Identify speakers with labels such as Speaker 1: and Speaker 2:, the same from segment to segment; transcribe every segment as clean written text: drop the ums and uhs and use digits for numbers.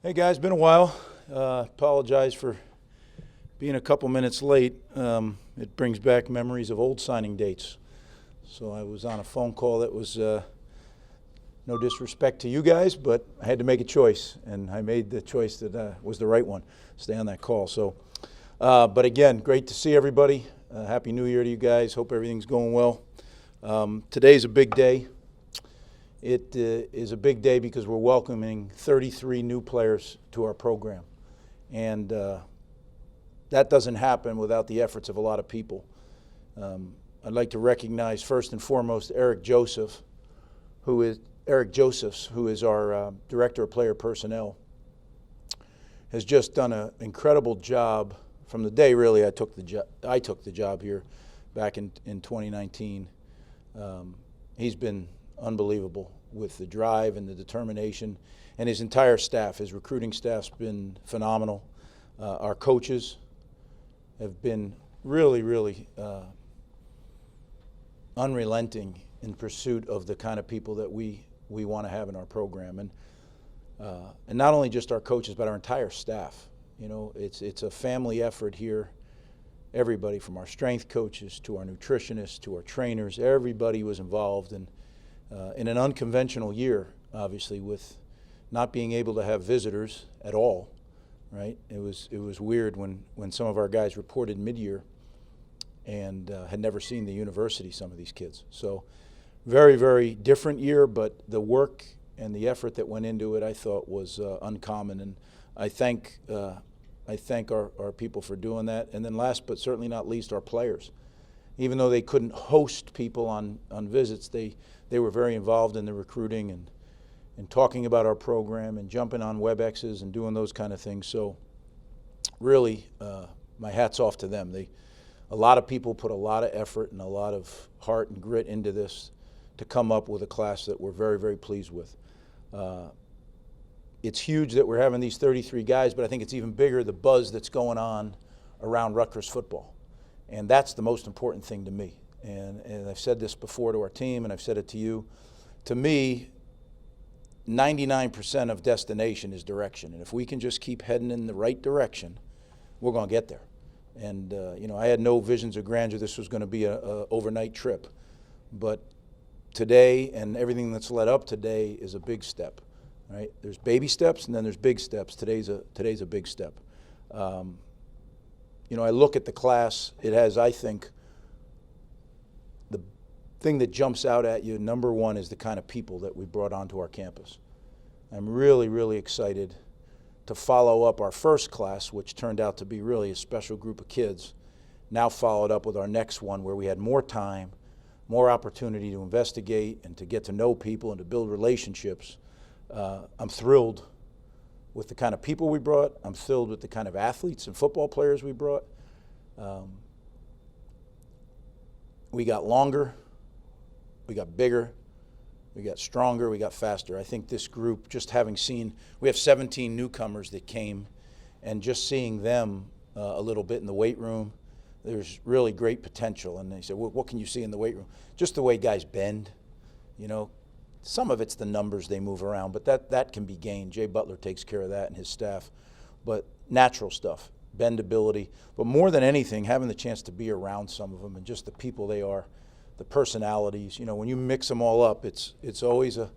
Speaker 1: Hey guys, been a while. Apologize for being a couple minutes late. It brings back memories of old signing dates. So I was on a phone call that was no disrespect to you guys, but I had to make a choice, and I made the choice that was the right one. Stay on that call. But again, great to see everybody. Happy New Year to you guys. Hope everything's going well. Today's a big day. It is a big day because we're welcoming 33 new players to our program. And that doesn't happen without the efforts of a lot of people. I'd like to recognize first and foremost Eric Josephs, who is our Director of Player Personnel, has just done an incredible job from the day really I took the job here back in 2019. He's been unbelievable with the drive and the determination, and his entire staff, his recruiting staff's been phenomenal. Our coaches have been really unrelenting in pursuit of the kind of people that we want to have in our program, and not only just our coaches but our entire staff. You know, it's a family effort here. Everybody from our strength coaches to our nutritionists to our trainers, everybody was involved in an unconventional year, obviously, with not being able to have visitors at all, right? It was weird when some of our guys reported mid-year and had never seen the university, some of these kids. So very different year, but the work and the effort that went into it I thought was uncommon, and I thank our people for doing that. And then last but certainly not least, our players. Even though they couldn't host people on visits, they were very involved in the recruiting and talking about our program and jumping on WebExes and doing those kind of things. So really, my hat's off to them. A lot of people put a lot of effort and a lot of heart and grit into this to come up with a class that we're very pleased with. It's huge that we're having these 33 guys, but I think it's even bigger the buzz that's going on around Rutgers football. And that's the most important thing to me. And I've said this before to our team, and I've said it to you. To me, 99% of destination is direction. And if we can just keep heading in the right direction, we're going to get there. And, you know, I had no visions of grandeur. This was going to be a overnight trip. But today and everything that's led up today is a big step, right? There's baby steps and then there's big steps. Today's a big step. You know, I look at the class, it has, I think, the thing that jumps out at you, number one, is the kind of people that we brought onto our campus. I'm really excited to follow up our first class, which turned out to be really a special group of kids, now followed up with our next one where we had more time, more opportunity to investigate and to get to know people and to build relationships. I'm thrilled with the kind of people we brought. I'm thrilled with the kind of athletes and football players we brought. We got longer, we got bigger, we got stronger, we got faster. I think this group, just having seen, we have 17 newcomers that came, and just seeing them a little bit in the weight room, there's really great potential. And they said, well, what can you see in the weight room? Just the way guys bend, you know. Some of it's the numbers they move around, but that can be gained. Jay Butler takes care of that and his staff. But natural stuff, bendability. But more than anything, having the chance to be around some of them and just the people they are, the personalities. You know, when you mix them all up, it's always a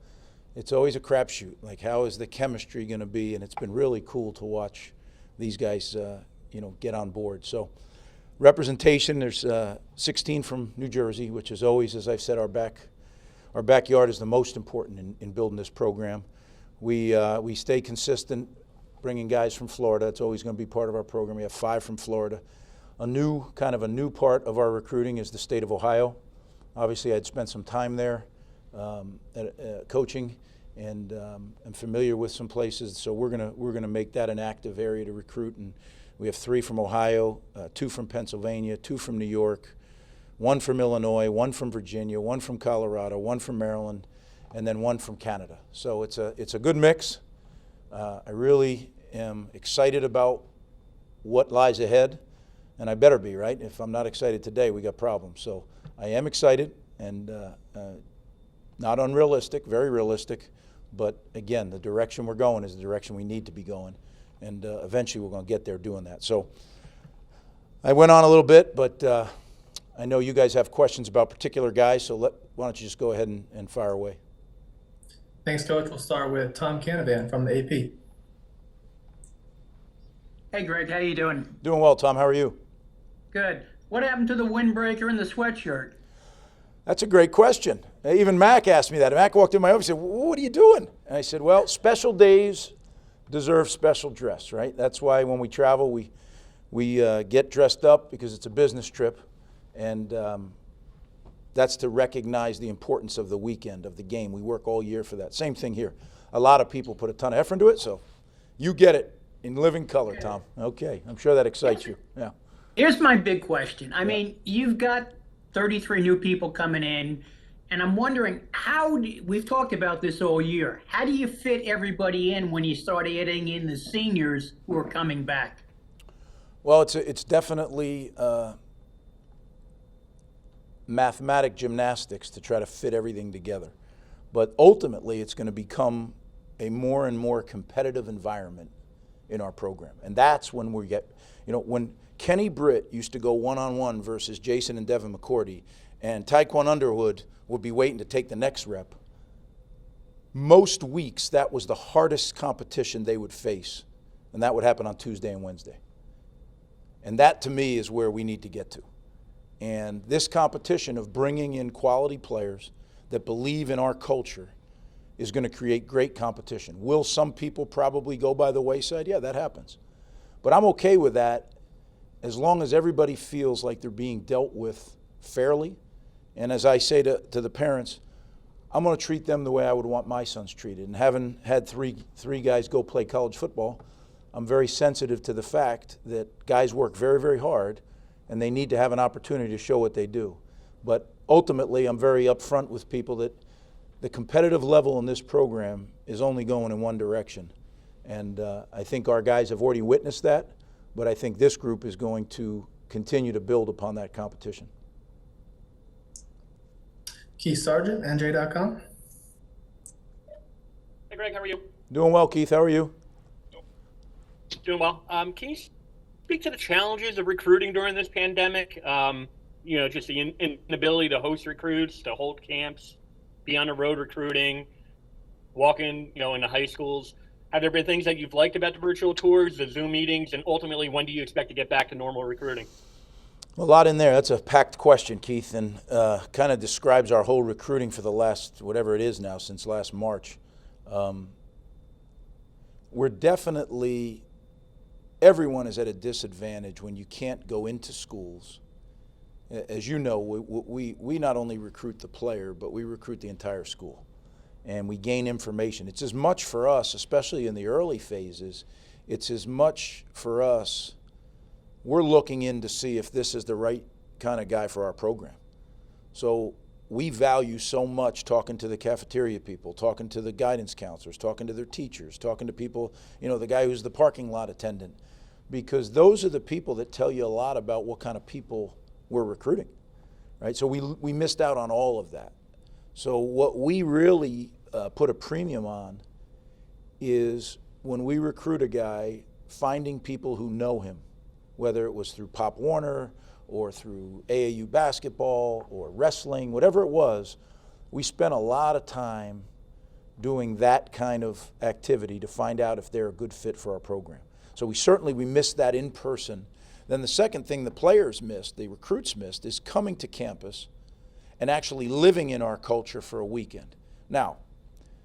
Speaker 1: crapshoot. Like, how is the chemistry going to be? And it's been really cool to watch these guys, you know, get on board. So representation, there's 16 from New Jersey, which is always, as I've said, our backyard is the most important in building this program. We stay consistent, bringing guys from Florida. It's always going to be part of our program. We have 5 from Florida. A new part of our recruiting is the state of Ohio. Obviously, I'd spent some time there coaching, and I'm familiar with some places. So we're gonna make that an active area to recruit. And we have 3 from Ohio, 2 from Pennsylvania, 2 from New York, 1 from Illinois, 1 from Virginia, 1 from Colorado, 1 from Maryland, and then 1 from Canada. So it's a good mix. I really am excited about what lies ahead, and I better be, right? If I'm not excited today, we got problems. So I am excited, and not unrealistic, very realistic, But again, the direction we're going is the direction we need to be going. And eventually we're going to get there doing that. So I went on a little bit, but I know you guys have questions about particular guys, so why don't you just go ahead and fire away.
Speaker 2: Thanks, Coach. We'll start with Tom Canavan from the AP.
Speaker 3: Hey, Greg, how you doing?
Speaker 1: Doing well, Tom. How are you?
Speaker 3: Good. What happened to the windbreaker and the sweatshirt?
Speaker 1: That's a great question. Even Mac asked me that. Mac walked in my office and said, what are you doing? And I said, well, special days deserve special dress, right? That's why when we travel, we get dressed up because it's a business trip. And that's to recognize the importance of the weekend, of the game. We work all year for that. Same thing here. A lot of people put a ton of effort into it, so you get it in living color, Tom. Okay, I'm sure that excites you. Yeah.
Speaker 3: Here's my big question. I mean, you've got 33 new people coming in, and I'm wondering we've talked about this all year. How do you fit everybody in when you start adding in the seniors who are coming back?
Speaker 1: Well, it's definitely mathematic gymnastics to try to fit everything together. But ultimately, it's going to become a more and more competitive environment in our program. And that's when we get, when Kenny Britt used to go one-on-one versus Jason and Devin McCourty, and Taekwon Underwood would be waiting to take the next rep, most weeks that was the hardest competition they would face. And that would happen on Tuesday and Wednesday. And that, to me, is where we need to get to. And this competition of bringing in quality players that believe in our culture is going to create great competition. Will some people probably go by the wayside? Yeah, that happens. But I'm okay with that as long as everybody feels like they're being dealt with fairly. And as I say to the parents, I'm going to treat them the way I would want my sons treated. And having had three guys go play college football, I'm very sensitive to the fact that guys work very, very hard, and they need to have an opportunity to show what they do. But ultimately, I'm very upfront with people that the competitive level in this program is only going in one direction. And I think our guys have already witnessed that, but I think this group is going to continue to build upon that competition.
Speaker 2: Keith Sargent, NJ.com.
Speaker 4: Hey, Greg, how are you?
Speaker 1: Doing well, Keith. How are you?
Speaker 4: Doing well. Can you speak to the challenges of recruiting during this pandemic? Just the inability to host recruits, to hold camps, be on the road recruiting, walk in, into high schools. Have there been things that you've liked about the virtual tours, the Zoom meetings, and ultimately, when do you expect to get back to normal recruiting?
Speaker 1: A lot in there. That's a packed question, Keith, and kind of describes our whole recruiting for the last, whatever it is now, since last March. We're definitely, everyone is at a disadvantage when you can't go into schools. As you know, we not only recruit the player, but we recruit the entire school. And we gain information. It's as much for us, especially in the early phases, it's as much for us, we're looking in to see if this is the right kind of guy for our program. So we value so much talking to the cafeteria people, talking to the guidance counselors, talking to their teachers, talking to people, the guy who's the parking lot attendant, because those are the people that tell you a lot about what kind of people we're recruiting, right? So we missed out on all of that. So what we really put a premium on is when we recruit a guy, finding people who know him, whether it was through Pop Warner or through AAU basketball or wrestling, whatever it was, we spent a lot of time doing that kind of activity to find out if they're a good fit for our program. So we missed that in person. Then the second thing the players missed, the recruits missed, is coming to campus and actually living in our culture for a weekend. Now,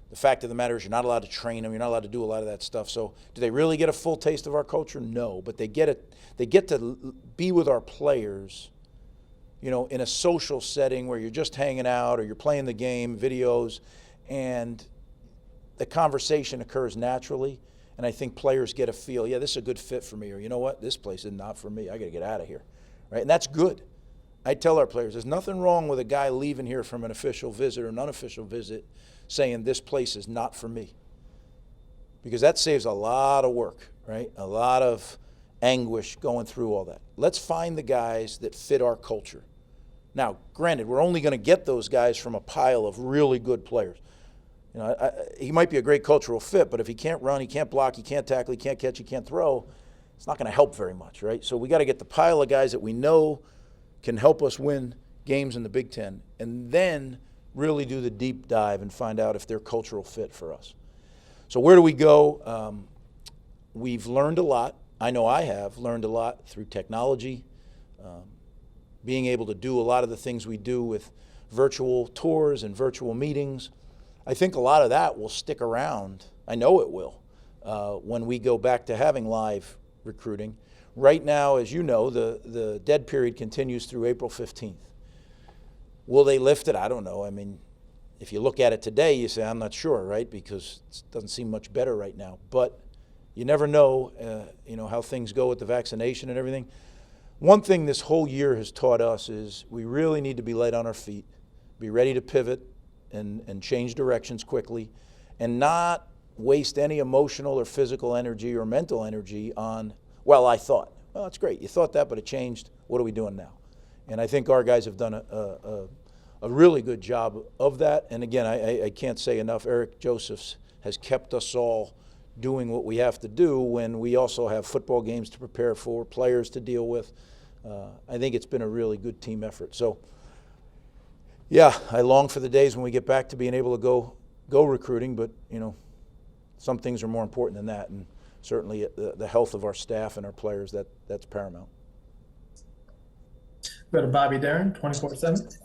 Speaker 1: the fact of the matter is you're not allowed to train them, you're not allowed to do a lot of that stuff. So do they really get a full taste of our culture? No, but they get to be with our players, in a social setting where you're just hanging out or you're playing the game, videos, and the conversation occurs naturally. And I think players get a feel, yeah, this is a good fit for me, or you know what, this place is not for me, I gotta get out of here, right? And that's good. I tell our players, there's nothing wrong with a guy leaving here from an official visit or an unofficial visit saying this place is not for me. Because that saves a lot of work, right? A lot of anguish going through all that. Let's find the guys that fit our culture. Now, granted, we're only going to get those guys from a pile of really good players. You know, he might be a great cultural fit, but if he can't run, he can't block, he can't tackle, he can't catch, he can't throw, it's not going to help very much, right? So we got to get the pile of guys that we know can help us win games in the Big Ten, and then really do the deep dive and find out if they're cultural fit for us. So where do we go? We've learned a lot. I know I have learned a lot through technology, being able to do a lot of the things we do with virtual tours and virtual meetings. I think a lot of that will stick around. I know it will when we go back to having live recruiting. Right now, as you know, the dead period continues through April 15th. Will they lift it? I don't know. I mean, if you look at it today, you say, I'm not sure, right? Because it doesn't seem much better right now. But you never know, how things go with the vaccination and everything. One thing this whole year has taught us is we really need to be light on our feet, be ready to pivot and change directions quickly, and not waste any emotional or physical energy or mental energy on, well, I thought. Well, that's great. You thought that, but it changed. What are we doing now? And I think our guys have done a really good job of that. And again, I can't say enough. Eric Josephs has kept us all doing what we have to do when we also have football games to prepare for, players to deal with. I think it's been a really good team effort. So, yeah, I long for the days when we get back to being able to go recruiting, but, some things are more important than that, and certainly the health of our staff and our players, that's paramount.
Speaker 2: Go to Bobby Darren, 24/7.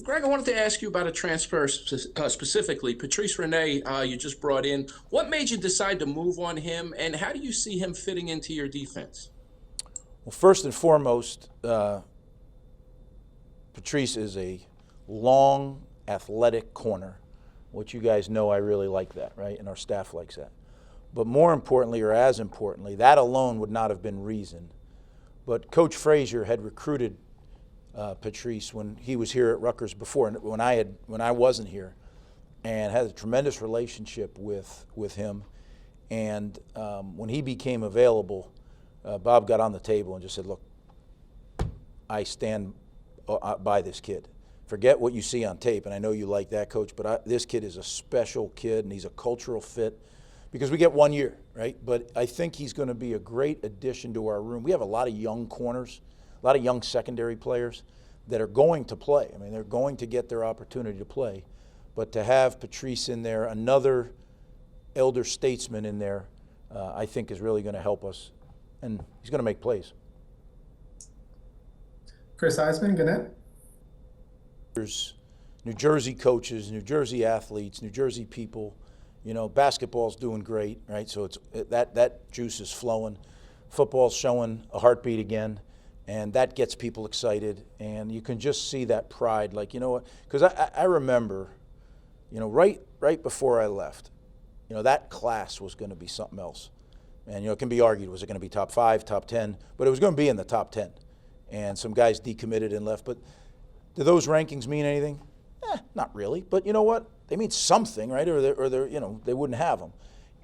Speaker 5: Greg, I wanted to ask you about a transfer specifically. Patrice Rene, you just brought in. What made you decide to move on him, and how do you see him fitting into your defense?
Speaker 1: Well, first and foremost, Patrice is a long, athletic corner, which you guys know I really like that, right? And our staff likes that. But more importantly, or as importantly, that alone would not have been reason. But Coach Frazier had recruited Patrice when he was here at Rutgers before, when I wasn't here, and had a tremendous relationship with him. And when he became available, Bob got on the table and just said, look, I stand by this kid. Forget what you see on tape, and I know you like that, Coach, but this kid is a special kid, and he's a cultural fit because we get 1 year, right? But I think he's going to be a great addition to our room. We have a lot of young corners, a lot of young secondary players that are going to play. I mean, they're going to get their opportunity to play. But to have Patrice in there, another elder statesman in there, I think is really going to help us, and he's going to make plays.
Speaker 2: Chris Eisman, Gannett.
Speaker 1: There's New Jersey coaches, New Jersey athletes, New Jersey people. Basketball's doing great, right? So that juice is flowing. Football's showing a heartbeat again, and that gets people excited. And you can just see that pride, like, what? Because I remember, right before I left, that class was going to be something else. And it can be argued, was it going to be top 5, top 10? But it was going to be in the top 10. And some guys decommitted and left. But do those rankings mean anything? Not really. But you know what? They mean something, right? Or they wouldn't have them.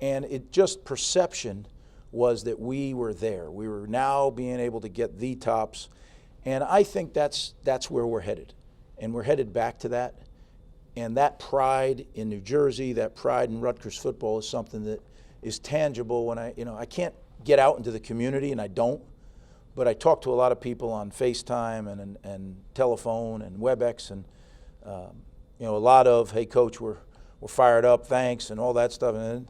Speaker 1: And it just perception was that we were there. We were now being able to get the tops. And I think that's where we're headed. And we're headed back to that. And that pride in New Jersey, that pride in Rutgers football is something that is tangible when I can't get out into the community, and I don't. But I talk to a lot of people on FaceTime and telephone and WebEx, and a lot of, hey, Coach, we're fired up, thanks, and all that stuff. And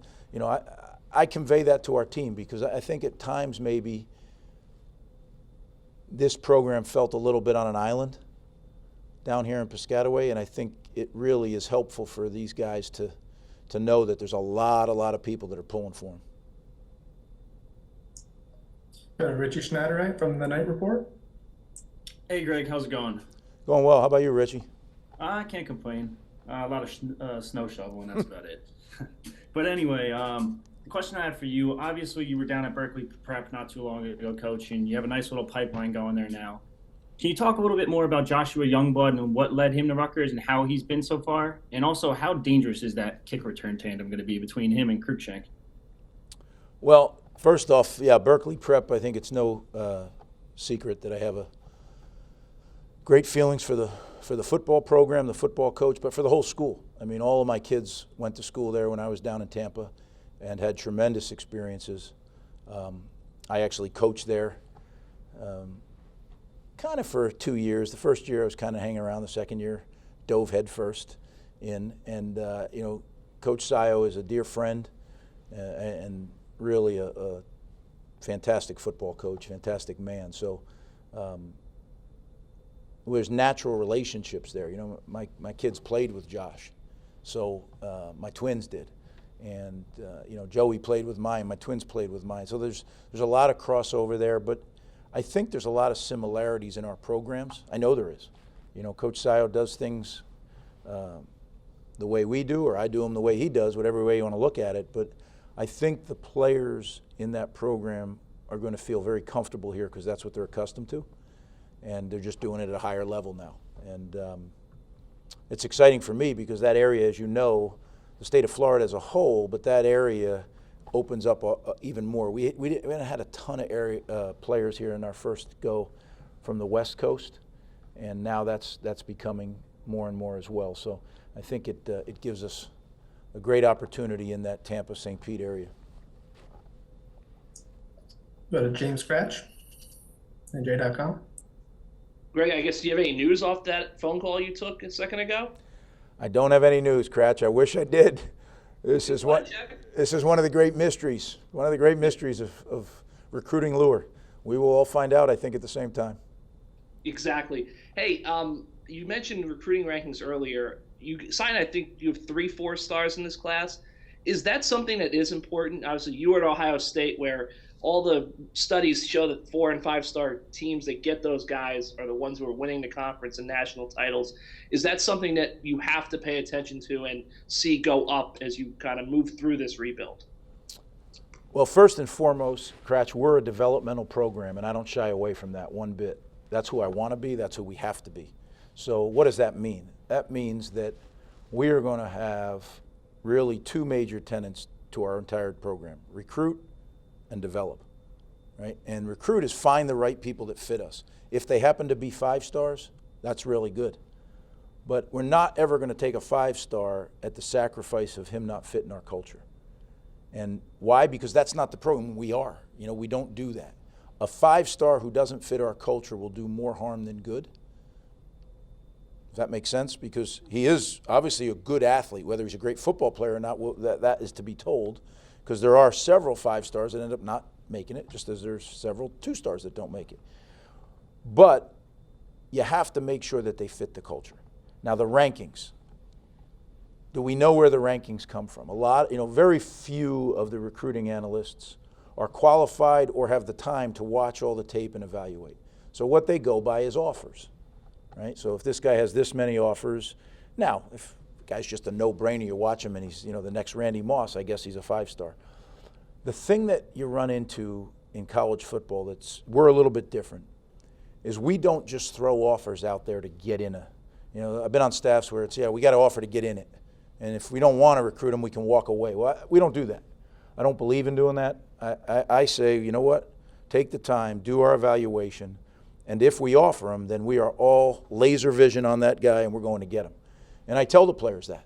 Speaker 1: I convey that to our team because I think at times maybe this program felt a little bit on an island down here in Piscataway, and I think it really is helpful for these guys to know that there's a lot of people that are pulling for them.
Speaker 2: Richie Schneiderite from the Night Report.
Speaker 6: Hey, Greg, how's it going?
Speaker 1: Going well. How about you, Richie?
Speaker 6: I can't complain. A lot of snow shoveling, that's about it. But anyway, the question I had for you, obviously you were down at Berkeley Prep not too long ago coaching. You have a nice little pipeline going there now. Can you talk a little bit more about Joshua Youngblood and what led him to Rutgers and how he's been so far? And also, how dangerous is that kick return tandem going to be between him and Cruikshank?
Speaker 1: Well, first off, yeah, Berkeley Prep, I think it's no secret that I have great feelings for the for the football program, the football coach, but for the whole school. I mean, all of my kids went to school there when I was down in Tampa and had tremendous experiences. I actually coached there kind of for 2 years. The first year I was kind of hanging around. The second year, dove headfirst in. And, Coach Schiano is a dear friend and really a fantastic football coach, fantastic man. So there's natural relationships there. My kids played with Josh. So my twins did. And, Joey played with mine. My twins played with mine. So there's a lot of crossover there. But I think there's a lot of similarities in our programs. I know there is. Coach Schiano does things the way we do, or I do them the way he does, whatever way you want to look at it. But I think the players in that program are going to feel very comfortable here because that's what they're accustomed to. And they're just doing it at a higher level now. And it's exciting for me because that area, as you know, the state of Florida as a whole, but that area opens up even more. We haven't had a ton of players here in our first go from the West Coast, and now that's becoming more and more as well. So I think it gives us a great opportunity in that Tampa-St. Pete area.
Speaker 2: Go to James Scratch, NJ.com.
Speaker 7: Greg, I guess, do you have any news off that phone call you took a second ago?
Speaker 1: I don't have any news, Cratch. I wish I did. This is one of the great mysteries, of recruiting lure. We will all find out, I think, at the same time.
Speaker 7: Exactly. Hey, you mentioned recruiting rankings earlier. You signed, I think you have 3 4-stars in this class. Is that something that is important? Obviously, you were at Ohio State, where all the studies show that 4 and 5-star teams that get those guys are the ones who are winning the conference and national titles. Is that something that you have to pay attention to and see go up as you kind of move through this rebuild?
Speaker 1: Well, first and foremost, Cratch, we're a developmental program, and I don't shy away from that one bit. That's who I want to be. That's who we have to be. So what does that mean? That means that we are going to have really 2 major tenets to our entire program: recruit and develop, right? And recruit is find the right people that fit us. If they happen to be 5 stars, that's really good. But we're not ever going to take a 5-star at the sacrifice of him not fitting our culture. And why? Because that's not the program we are. We don't do that. A 5-star who doesn't fit our culture will do more harm than good. Does that make sense? Because he is obviously a good athlete. Whether he's a great football player or not, that is to be told. Because there are several 5-stars that end up not making it, just as there's several 2-stars that don't make it. But you have to make sure that they fit the culture. Now, the rankings. Do we know where the rankings come from? Very few of the recruiting analysts are qualified or have the time to watch all the tape and evaluate. So what they go by is offers, right? So if this guy has this many offers, now, if the guy's just a no-brainer, you watch him and he's, the next Randy Moss, I guess he's a 5-star. The thing that you run into in college football we're a little bit different is we don't just throw offers out there to get in I've been on staffs where it's, we got to offer to get in it. And if we don't want to recruit them, we can walk away. Well, we don't do that. I don't believe in doing that. I say, you know what? Take the time, do our evaluation, and if we offer them, then we are all laser vision on that guy and we're going to get him. And I tell the players that.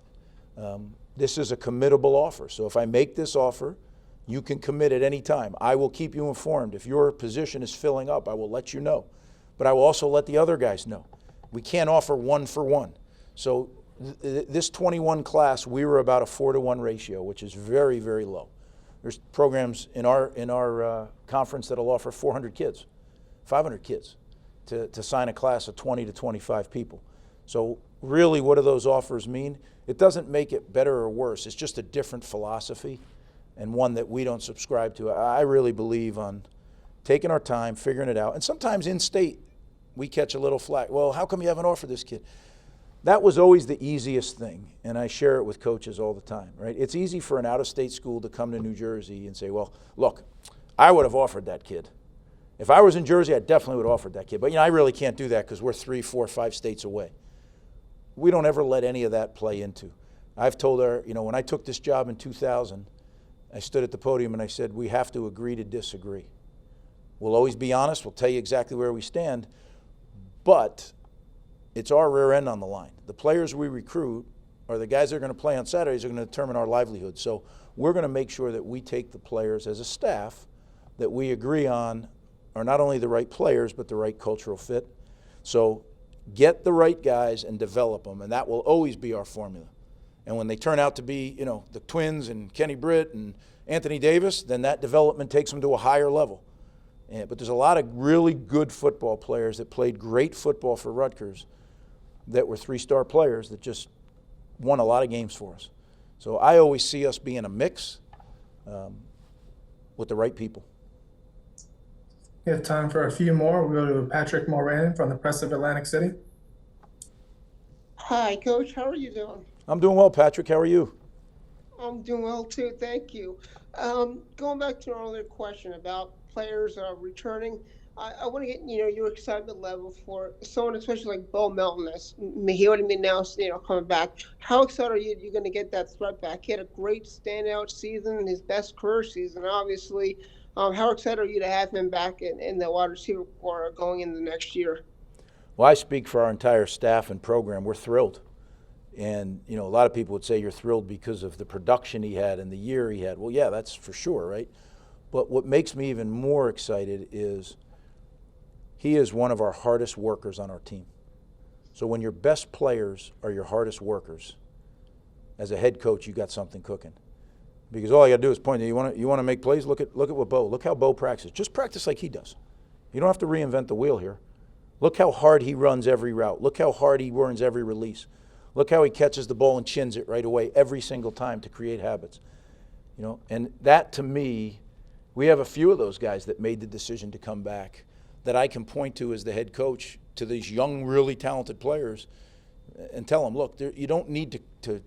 Speaker 1: This is a committable offer. So if I make this offer, you can commit at any time. I will keep you informed. If your position is filling up, I will let you know. But I will also let the other guys know. We can't offer 1 for 1. So this 21 class, we were about a 4-to-1 ratio, which is very, very low. There's programs in our conference that'll offer 400 kids, 500 kids to sign a class of 20 to 25 people. So really, what do those offers mean? It doesn't make it better or worse. It's just a different philosophy and one that we don't subscribe to. I really believe on taking our time, figuring it out. And sometimes in state, we catch a little flack. Well, how come you haven't offered this kid? That was always the easiest thing, and I share it with coaches all the time, right? It's easy for an out-of-state school to come to New Jersey and say, well, look, I would have offered that kid. If I was in Jersey, I definitely would have offered that kid. But, I really can't do that because we're 3, 4, 5 states away. We don't ever let any of that play into. I've told her, when I took this job in 2000, I stood at the podium and I said, we have to agree to disagree. We'll always be honest. We'll tell you exactly where we stand. But it's our rear end on the line. The players we recruit are the guys that are going to play on Saturdays are going to determine our livelihood. So we're going to make sure that we take the players as a staff that we agree on are not only the right players but the right cultural fit. So get the right guys and develop them, and that will always be our formula. And when they turn out to be, the twins and Kenny Britt and Anthony Davis, then that development takes them to a higher level. But there's a lot of really good football players that played great football for Rutgers that were 3-star players that just won a lot of games for us. So I always see us being a mix with the right people.
Speaker 2: We have time for a few more. We'll go to Patrick Moran from the Press of Atlantic City.
Speaker 8: Hi, Coach. How are you doing?
Speaker 1: I'm doing well, Patrick. How are you?
Speaker 8: I'm doing well, too. Thank you. Going back to an earlier question about players returning, I want to get, your excitement level for someone, especially like Bo Melton, he already announced, coming back. How excited are you going to get that threat back? He had a great standout season, his best career season, obviously. How excited are you to have him back in the wide receiver corps going into the next year?
Speaker 1: Well, I speak for our entire staff and program. We're thrilled. And, a lot of people would say you're thrilled because of the production he had and the year he had. Well, yeah, that's for sure, right? But what makes me even more excited is he is one of our hardest workers on our team. So when your best players are your hardest workers, as a head coach, you got something cooking. Because all you got to do is point. You want to make plays? Look at what Bo. Look how Bo practices. Just practice like he does. You don't have to reinvent the wheel here. Look how hard he runs every route. Look how hard he runs every release. Look how he catches the ball and chins it right away every single time to create habits. And that to me, we have a few of those guys that made the decision to come back that I can point to as the head coach to these young, really talented players and tell them, look, you don't need to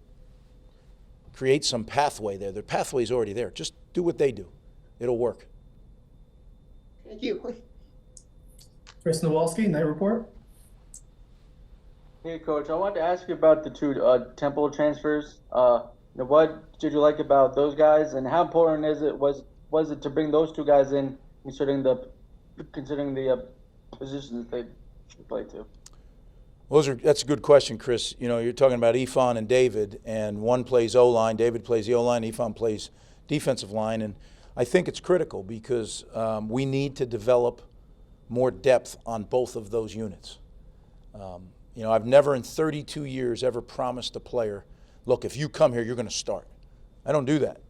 Speaker 1: create some pathway there. The pathway's already there. Just do what they do. It'll work.
Speaker 8: Thank you.
Speaker 2: Chris Nowalski, Night Report.
Speaker 9: Hey, Coach. I wanted to ask you about the 2 Temple transfers. What did you like about those guys, and how important was it to bring those 2 guys in, considering the positions they play to?
Speaker 1: That's a good question, Chris. You're talking about Ifan and David, and one plays O-line, David plays the O-line, Ifan plays defensive line, and I think it's critical because we need to develop more depth on both of those units. I've never in 32 years ever promised a player, look, if you come here, you're going to start. I don't do that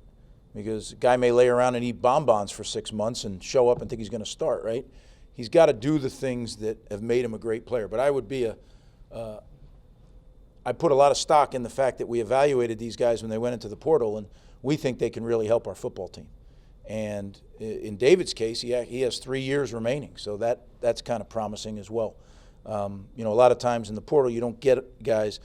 Speaker 1: because a guy may lay around and eat bonbons for 6 months and show up and think he's going to start, right? He's got to do the things that have made him a great player. But I put a lot of stock in the fact that we evaluated these guys when they went into the portal, and we think they can really help our football team. And in David's case, he has 3 years remaining, so that's kind of promising as well. A lot of times in the portal you don't get guys.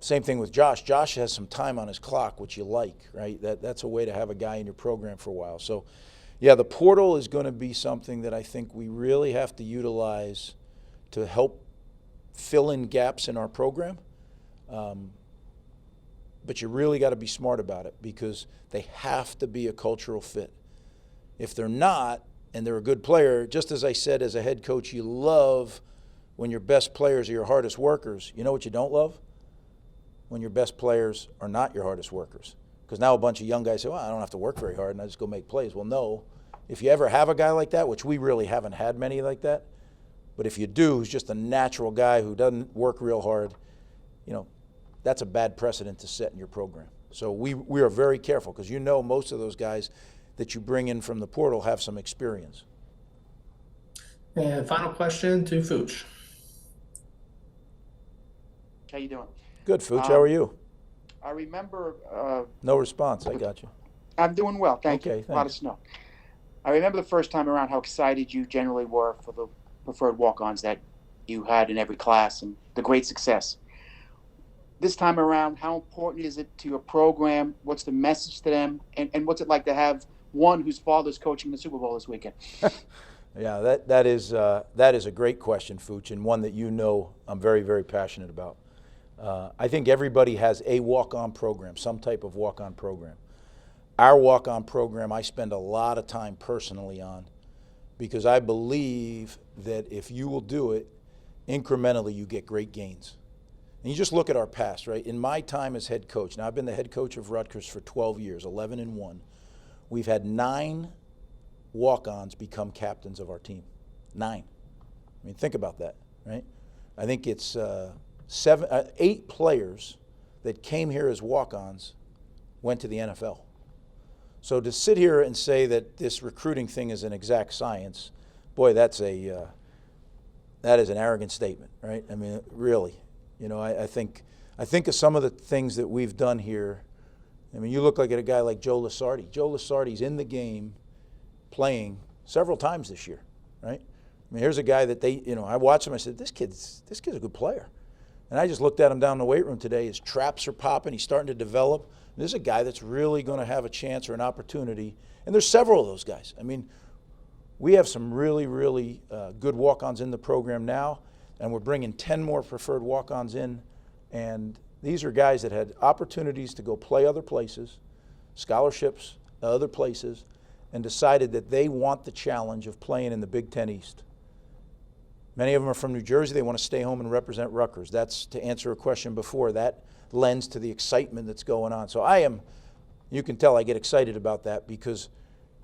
Speaker 1: Same thing with Josh. Josh has some time on his clock, which you like, right? That's a way to have a guy in your program for a while. So, yeah, the portal is going to be something that I think we really have to utilize to help fill in gaps in our program. But you really got to be smart about it because they have to be a cultural fit. If they're not, and they're a good player, just as I said as a head coach, you love when your best players are your hardest workers. You know what you don't love? When your best players are not your hardest workers. Because now a bunch of young guys say, well, I don't have to work very hard and I just go make plays. Well, no. If you ever have a guy like that, which we really haven't had many like that, but if you do, who's just a natural guy who doesn't work real hard, that's a bad precedent to set in your program. So we are very careful because most of those guys that you bring in from the portal have some experience.
Speaker 2: And final question to Fooch.
Speaker 10: How you doing?
Speaker 1: Good, Fooch. How are you?
Speaker 10: I remember.
Speaker 1: No response. I got you.
Speaker 10: I'm doing well, thank you.
Speaker 1: Thanks.
Speaker 10: A lot of snow. I remember the first time around how excited you generally were for the preferred walk-ons that you had in every class and the great success. This time around, how important is it to your program? What's the message to them? And what's it like to have one whose father's coaching the Super Bowl this weekend?
Speaker 1: Yeah, that is a great question, Fooch, and one that I'm very, very passionate about. I think everybody has a walk-on program, some type of walk-on program. Our walk-on program I spend a lot of time personally on because I believe that if you will do it, incrementally you get great gains. And you just look at our past, right? In my time as head coach, now I've been the head coach of Rutgers for 12 years, 11-1. We've had 9 walk-ons become captains of our team. 9. I mean, think about that, right? I think it's 8 players that came here as walk-ons went to the NFL. So to sit here and say that this recruiting thing is an exact science, boy, that is an arrogant statement, right? I mean, really. You know, I think of some of the things that we've done here. I mean, you look like at a guy like Joe Lasardi. Joe Lasardi's in the game playing several times this year, right? I mean, here's a guy that I watched him, I said, this kid's a good player. And I just looked at him down in the weight room today. His traps are popping. He's starting to develop. And this is a guy that's really going to have a chance or an opportunity. And there's several of those guys. I mean, we have some really, really good walk-ons in the program now, and we're bringing 10 more preferred walk-ons in. And these are guys that had opportunities to go play other places, scholarships other places, and decided that they want the challenge of playing in the Big Ten East. Many of them are from New Jersey. They want to stay home and represent Rutgers. That's, to answer a question before, that lends to the excitement that's going on. So you can tell I get excited about that because,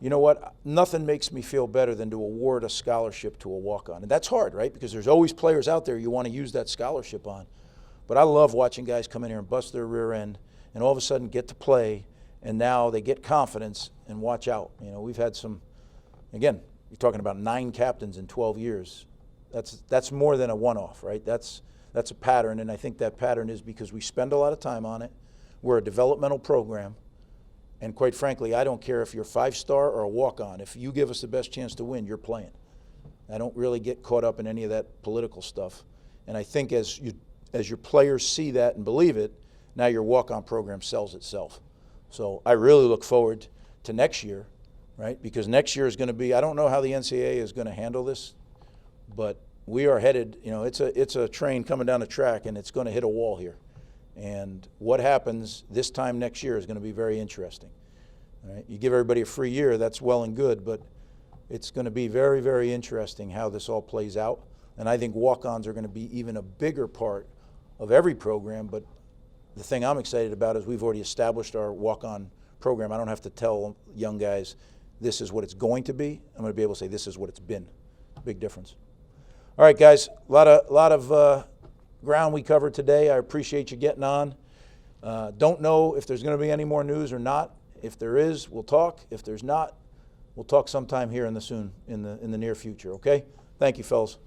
Speaker 1: you know what, nothing makes me feel better than to award a scholarship to a walk-on. And that's hard, right? Because there's always players out there you want to use that scholarship on. But I love watching guys come in here and bust their rear end and all of a sudden get to play, and now they get confidence and watch out. You know, we've had some, again, you're talking about 9 captains in 12 years. That's more than a one-off, right? That's a pattern, and I think that pattern is because we spend a lot of time on it. We're a developmental program, and quite frankly, I don't care if you're 5-star or a walk-on. If you give us the best chance to win, you're playing. I don't really get caught up in any of that political stuff. And I think as your players see that and believe it, now your walk-on program sells itself. So I really look forward to next year, right? Because next year is going to be, I don't know how the NCAA is going to handle this, but we are headed, you know, it's a train coming down the track, and it's going to hit a wall here. And what happens this time next year is going to be very interesting. All right? You give everybody a free year, that's well and good, but it's going to be very, very interesting how this all plays out. And I think walk-ons are going to be even a bigger part of every program. But the thing I'm excited about is we've already established our walk-on program. I don't have to tell young guys this is what it's going to be. I'm going to be able to say this is what it's been. Big difference. All right, guys, a lot of ground we covered today. I appreciate you getting on. Don't know if there's going to be any more news or not. If there is, we'll talk. If there's not, we'll talk sometime here in the near future, okay? Thank you, fellas.